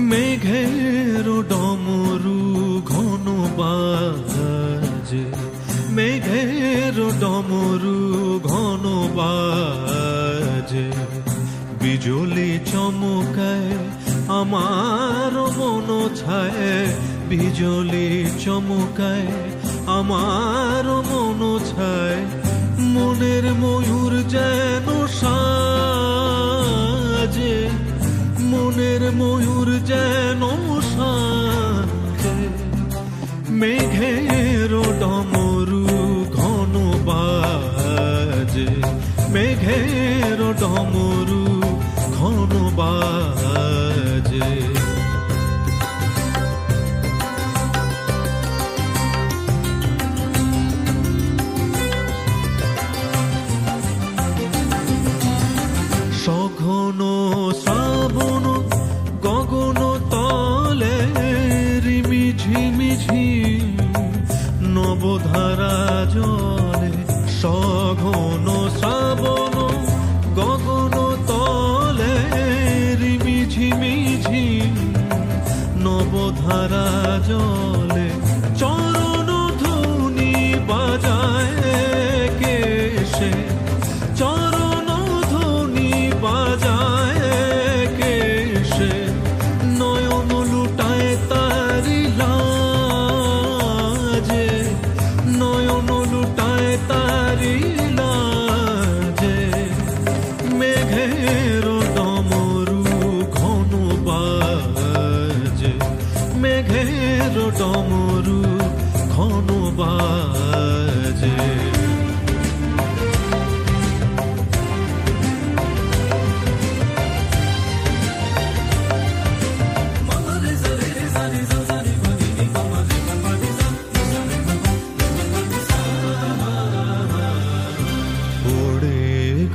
মেঘের ডমরু ঘন বাজে, মেঘের ডমরু ঘন বাজে, বিজলি চমকায় আমার মন ছায়, বিজলি চমকায় আমার মন ছায়, মনের ময়ূর যেন সাজে, মনের ময়ূর যেন সাজে, মেঘের ডমরু ঘন বাজে, মেঘের ডমরু ঘন বাজে। সঘন শ্রাবণ গগন তলে রিমি ঝিমিঝি নবধারা জলে, সঘন শ্রাবণ গগন তলে রিমি ঝিমিঝি নবধারা জলে, চরণ ধ্বনি বাজায় কেশে, চরণ ধ্বনি বাজায় কেশে, নয়ন লুটায় তারি লাজে, নয়ন লুটায় তারি লাজে, মেঘের ডমরু ঘন বাজে, মেঘের ডমরু ঘন বাজে।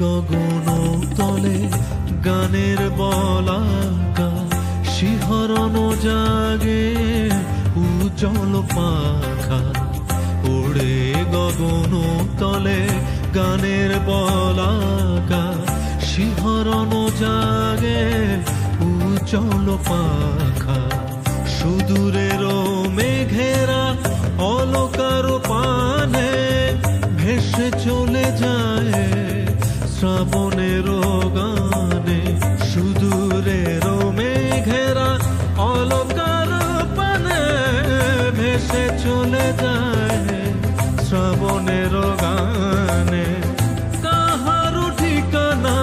গগন তলে গানের বলাকা, শিহরণ জাগে উজ্জ্বল পাখা, ওড়ে গগন তলে গানের বলাকা, শিহরণ জাগে উজ্জ্বল পাখা, সুদূরের মেঘেরা অলকার পানে ভেসে চলে যায় শ্রাবণের গানে, সুদূরের মেঘেরা অলকার পানে ভেসে চলে যায় শ্রাবণের গানে, কাহারো ঠিকানা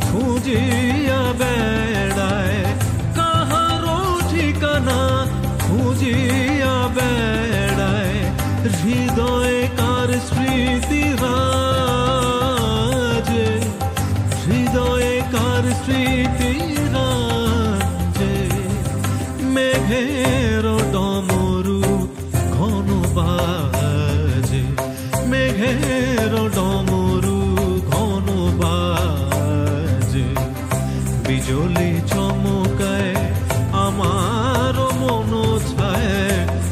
খুঁজিয়া বেড়ায়, কাহারো ঠিকানা খুঁজিয়া বেড়ায়, হৃদয়ে কার স্মৃতি রাজে, হৃদয়ে কার স্মৃতি রাজে, মেঘের ডমরু ঘন বাজে, মেঘের ডমরু ঘন বাজে, বিজলি চমকায় আমার মন ছায়,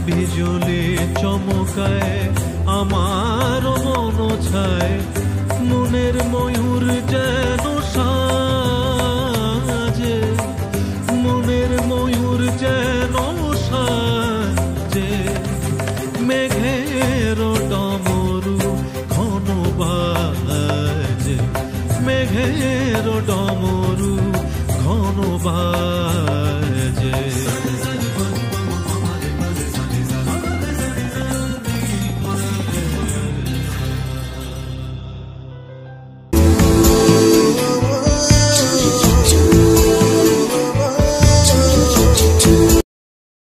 বিজলি চমকায় আমার মন ছায়, মনের ময়ূর যেন